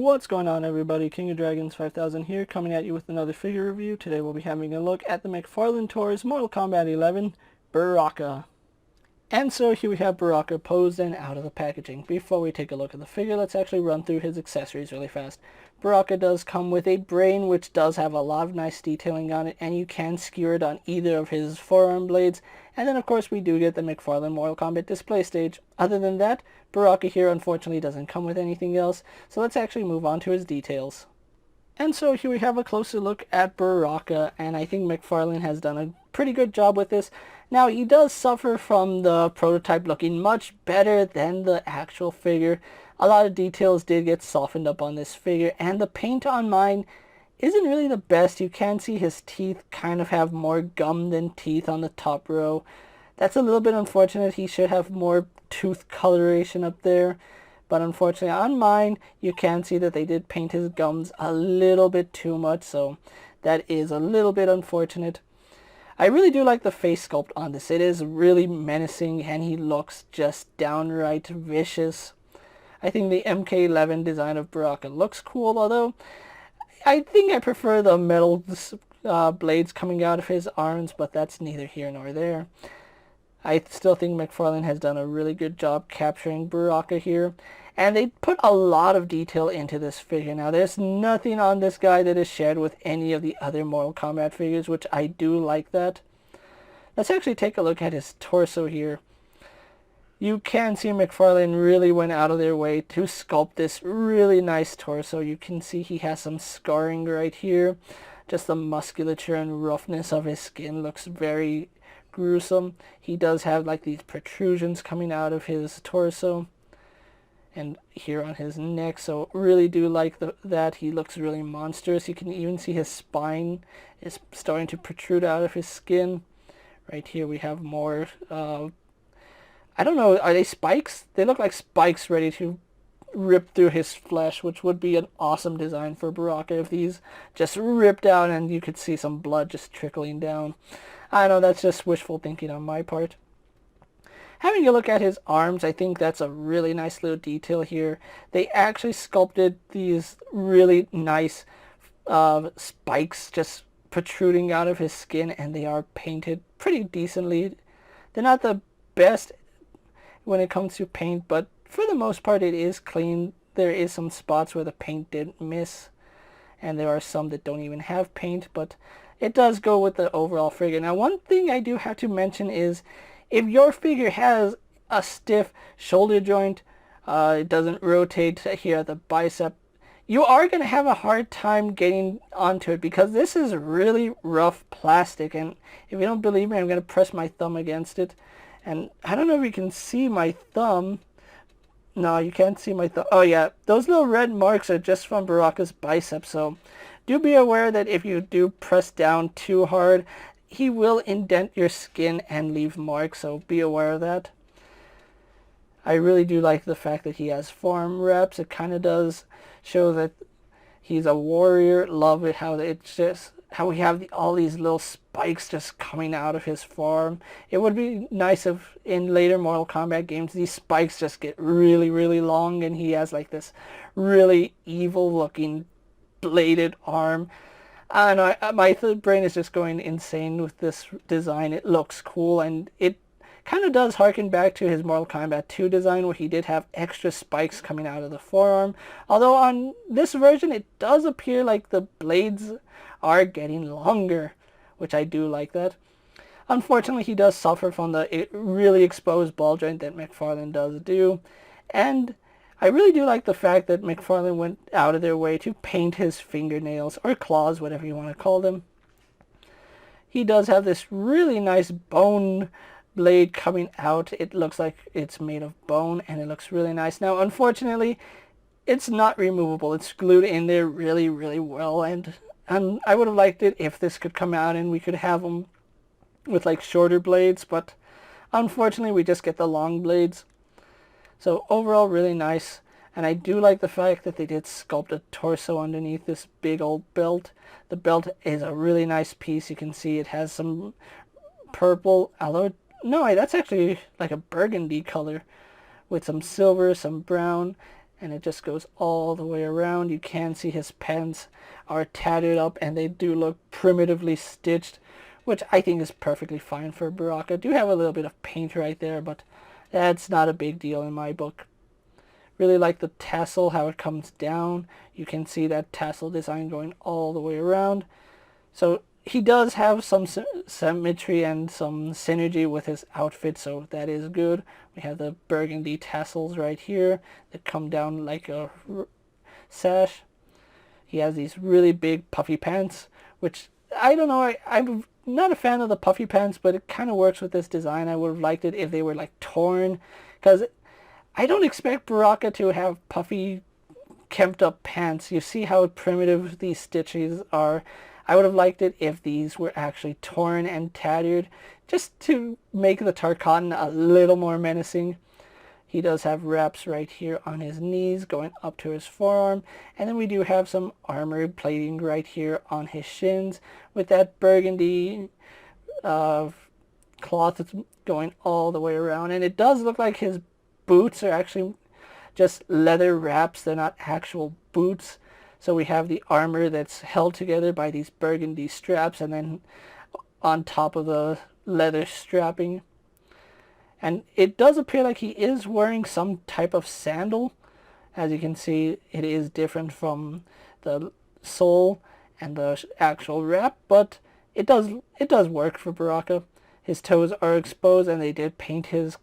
What's going on, everybody? King of Dragons 5000 here, coming at you with another figure review. Today we'll be having a look at the Mcfarlane Tours Mortal Kombat 11 Baraka. And so here we have Baraka posed and out of the packaging. Before we take a look at the figure, let's actually run through his accessories really fast. Baraka does come with a brain, which does have a lot of nice detailing on it, and you can skewer it on either of his forearm blades. And then of course we do get the Mcfarlane Mortal Kombat display stage. Other than that, Baraka here unfortunately doesn't come with anything else, so let's actually move on to his details. And so here we have a closer look at Baraka, and I think Mcfarlane has done a pretty good job with this. Now, he does suffer from the prototype looking much better than the actual figure. A lot of details did get softened up on this figure, and the paint on mine isn't really the best. You can see his teeth kind of have more gum than teeth on the top row. That's a little bit unfortunate. He should have more tooth coloration up there. But unfortunately on mine, you can see that they did paint his gums a little bit too much, so that is a little bit unfortunate. I really do like the face sculpt on this. It is really menacing, and he looks just downright vicious. I think the MK11 design of Baraka looks cool, although I think I prefer the metal blades coming out of his arms, but that's neither here nor there. I still think Mcfarlane has done a really good job capturing Baraka here. And they put a lot of detail into this figure. Now, there's nothing on this guy that is shared with any of the other Mortal Kombat figures, which I do like that. Let's actually take a look at his torso here. You can see Mcfarlane really went out of their way to sculpt this really nice torso. You can see he has some scarring right here. Just the musculature and roughness of his skin looks very gruesome. He does have like these protrusions coming out of his torso and here on his neck, so really do like that. He looks really monstrous. You can even see his spine is starting to protrude out of his skin. Right here we have more I don't know, are they spikes? They look like spikes ready to rip through his flesh, which would be an awesome design for Baraka if these just ripped out and you could see some blood just trickling down. I know that's just wishful thinking on my part. Having a look at his arms, I think that's a really nice little detail here. They actually sculpted these really nice spikes just protruding out of his skin, and they are painted pretty decently. They're not the best when it comes to paint, but for the most part it is clean. There is some spots where the paint didn't miss, and there are some that don't even have paint, but it does go with the overall figure. Now, one thing I do have to mention is if your figure has a stiff shoulder joint, it doesn't rotate here at the bicep, you are going to have a hard time getting onto it because this is really rough plastic. And if you don't believe me, I'm going to press my thumb against it. And I don't know if you can see my thumb. No, you can't see my thumb. Oh yeah, those little red marks are just from Baraka's bicep. So do be aware that if you do press down too hard, he will indent your skin and leave marks, so be aware of that. I really do like the fact that he has forearm wraps. It kind of does show that he's a warrior. Love it how it's just how we have all these little spikes just coming out of his forearm. It would be nice if in later Mortal Kombat games these spikes just get really, really long and he has like this really evil looking bladed arm. I don't know, my brain is just going insane with this design. It looks cool, and it kind of does harken back to his Mortal Kombat 2 design where he did have extra spikes coming out of the forearm. Although on this version it does appear like the blades are getting longer, which I do like that. Unfortunately, he does suffer from the really exposed ball joint that Mcfarlane does do, and I really do like the fact that Mcfarlane went out of their way to paint his fingernails, or claws, whatever you want to call them. He does have this really nice bone blade coming out. It looks like it's made of bone, and it looks really nice. Now, unfortunately, it's not removable. It's glued in there really, really well, and I would have liked it if this could come out and we could have them with like shorter blades, but unfortunately we just get the long blades. So overall, really nice. And I do like the fact that they did sculpt a torso underneath this big old belt. The belt is a really nice piece. You can see it has some purple, although, no, that's actually like a burgundy color with some silver, some brown, and it just goes all the way around. You can see his pants are tattered up and they do look primitively stitched, which I think is perfectly fine for Baraka. Do have a little bit of paint right there, but that's not a big deal in my book. Really like the tassel, how it comes down. You can see that tassel design going all the way around. So he does have some symmetry and some synergy with his outfit, so that is good. We have the burgundy tassels right here that come down like a sash. He has these really big puffy pants, which I don't know, I'm not a fan of the puffy pants, but it kind of works with this design. I would have liked it if they were like torn, because I don't expect Baraka to have puffy, kempt up pants. You see how primitive these stitches are. I would have liked it if these were actually torn and tattered, just to make the tarkatan a little more menacing. He does have wraps right here on his knees going up to his forearm, and then we do have some armor plating right here on his shins with that burgundy cloth that's going all the way around. And it does look like his boots are actually just leather wraps. They're not actual boots. So we have the armor that's held together by these burgundy straps, and then on top of the leather strapping. And it does appear like he is wearing some type of sandal. As you can see, it is different from the sole and the actual wrap, but it does work for Baraka. His toes are exposed, and they did paint his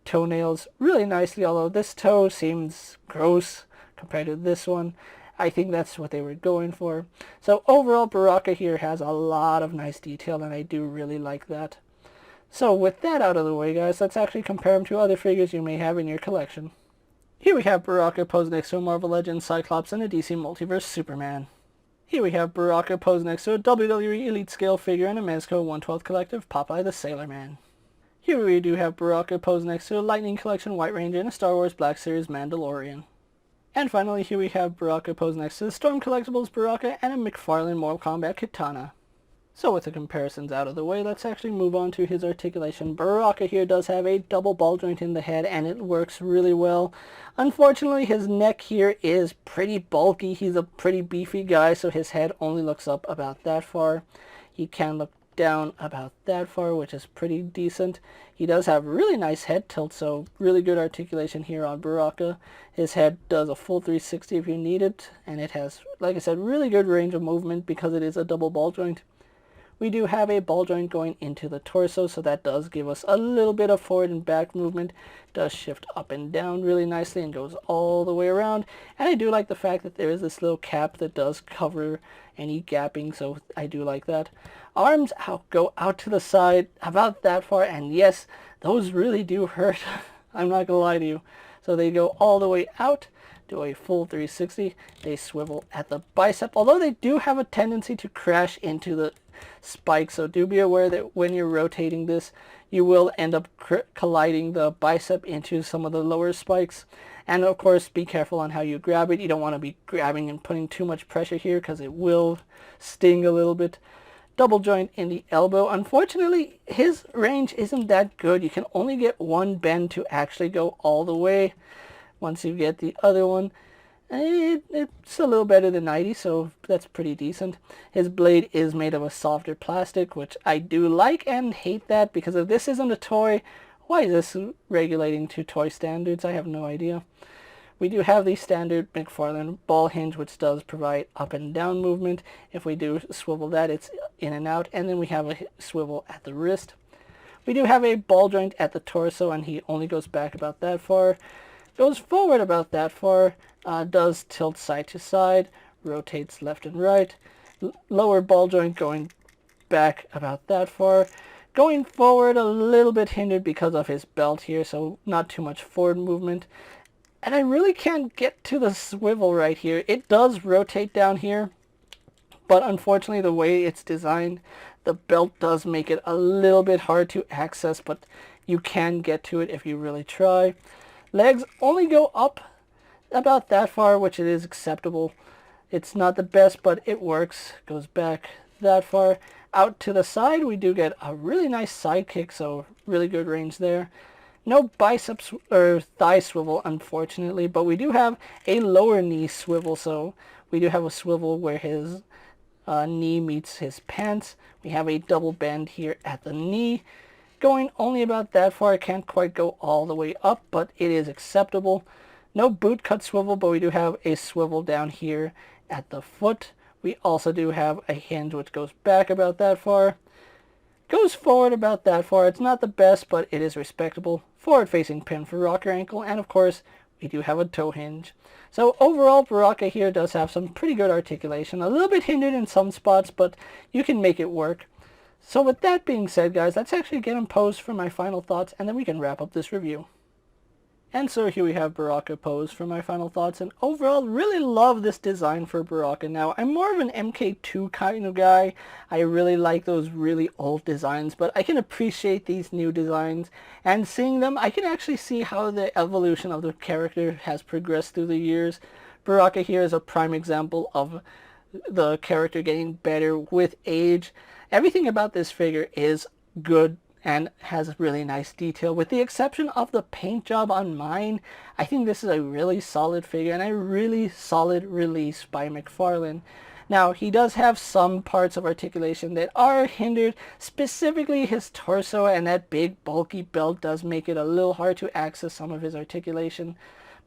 toenails really nicely, although this toe seems gross compared to this one. I think that's what they were going for. So overall, Baraka here has a lot of nice detail, and I do really like that. So with that out of the way, guys, let's actually compare him to other figures you may have in your collection. Here we have Baraka posed next to a Marvel Legends Cyclops and a DC Multiverse Superman. Here we have Baraka posed next to a WWE Elite Scale figure and a Mezco 1/12 Collective Popeye the Sailor Man. Here we do have Baraka posed next to a Lightning Collection White Ranger and a Star Wars Black Series Mandalorian. And finally, here we have Baraka posed next to the Storm Collectibles Baraka and a Mcfarlane Mortal Kombat Katana. So with the comparisons out of the way, let's actually move on to his articulation. Baraka here does have a double ball joint in the head, and it works really well. Unfortunately, his neck here is pretty bulky. He's a pretty beefy guy, so his head only looks up about that far. He can look down about that far, which is pretty decent. He does have really nice head tilt, so really good articulation here on Baraka. His head does a full 360 if you need it, and it has, like I said, really good range of movement because it is a double ball joint. We do have a ball joint going into the torso, so that does give us a little bit of forward and back movement. Does shift up and down really nicely and goes all the way around. And I do like the fact that there is this little cap that does cover any gapping, so I do like that. Arms go out to the side about that far, and yes, those really do hurt. I'm not gonna lie to you. So they go all the way out, do a full 360. They swivel at the bicep, although they do have a tendency to crash into the spike, so do be aware that when you're rotating this, you will end up colliding the bicep into some of the lower spikes. And of course, be careful on how you grab it. You don't want to be grabbing and putting too much pressure here because it will sting a little bit. Double joint in the elbow. Unfortunately, his range isn't that good. You can only get one bend to actually go all the way. Once you get the other one, it's a little better than 90, so that's pretty decent. His blade is made of a softer plastic, which I do like and hate that, because if this isn't a toy, why is this regulating to toy standards? I have no idea. We do have the standard Mcfarlane ball hinge, which does provide up and down movement. If we do swivel that, it's in and out, and then we have a swivel at the wrist. We do have a ball joint at the torso, and he only goes back about that far. Goes forward about that far, does tilt side to side, rotates left and right. Lower ball joint going back about that far. Going forward a little bit hindered because of his belt here, so not too much forward movement. And I really can't get to the swivel right here. It does rotate down here, but unfortunately the way it's designed, the belt does make it a little bit hard to access, but you can get to it if you really try. Legs only go up about that far, which it is acceptable. It's not the best, but it works. Goes back that far. Out to the side, we do get a really nice side kick, so really good range there. No biceps or thigh swivel, unfortunately, but we do have a lower knee swivel, so we do have a swivel where his knee meets his pants. We have a double bend here at the knee, going only about that far. It can't quite go all the way up, but it is acceptable. No boot cut swivel, but we do have a swivel down here at the foot. We also do have a hinge which goes back about that far. Goes forward about that far. It's not the best, but it is respectable. Forward facing pin for rocker ankle, and of course we do have a toe hinge. So overall, Baraka here does have some pretty good articulation. A little bit hindered in some spots, but you can make it work. So with that being said, guys, let's actually get him posed for my final thoughts, and then we can wrap up this review. And so here we have Baraka posed for my final thoughts, and overall really love this design for Baraka. Now, I'm more of an MK2 kind of guy. I really like those really old designs, but I can appreciate these new designs, and seeing them, I can actually see how the evolution of the character has progressed through the years. Baraka here is a prime example of the character getting better with age. Everything about this figure is good and has really nice detail, with the exception of the paint job on mine. I think this is a really solid figure and a really solid release by Mcfarlane. Now, he does have some parts of articulation that are hindered, specifically his torso, and that big bulky belt does make it a little hard to access some of his articulation.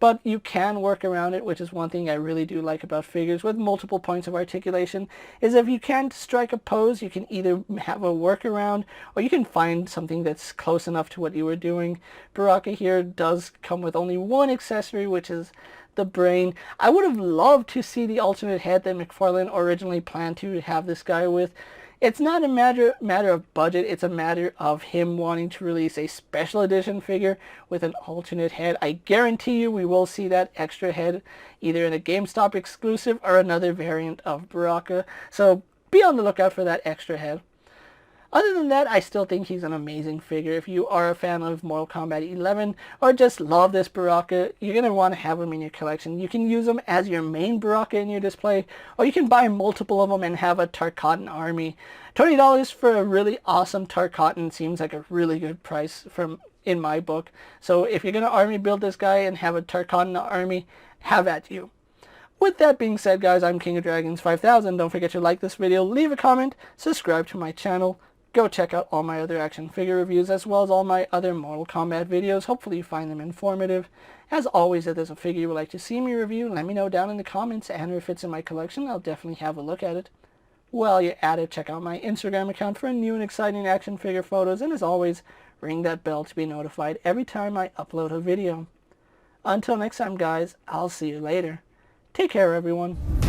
But you can work around it, which is one thing I really do like about figures with multiple points of articulation, is if you can't strike a pose, you can either have a workaround, or you can find something that's close enough to what you were doing. Baraka here does come with only one accessory, which is the brain. I would have loved to see the alternate head that Mcfarlane originally planned to have this guy with. It's not a matter of budget, it's a matter of him wanting to release a special edition figure with an alternate head. I guarantee you we will see that extra head either in a GameStop exclusive or another variant of Baraka. So be on the lookout for that extra head. Other than that, I still think he's an amazing figure. If you are a fan of Mortal Kombat 11 or just love this Baraka, you're going to want to have him in your collection. You can use him as your main Baraka in your display, or you can buy multiple of them and have a Tarkatan army. $20 for a really awesome Tarkatan seems like a really good price in my book. So if you're going to army build this guy and have a Tarkatan army, have at you. With that being said, guys, I'm KingofDragons 5000. Don't forget to like this video, leave a comment, subscribe to my channel. Go check out all my other action figure reviews as well as all my other Mortal Kombat videos. Hopefully you find them informative. As always, if there's a figure you would like to see me review, let me know down in the comments, and if it's in my collection, I'll definitely have a look at it. While you're at it, check out my Instagram account for new and exciting action figure photos, and as always, ring that bell to be notified every time I upload a video. Until next time, guys, I'll see you later. Take care, everyone.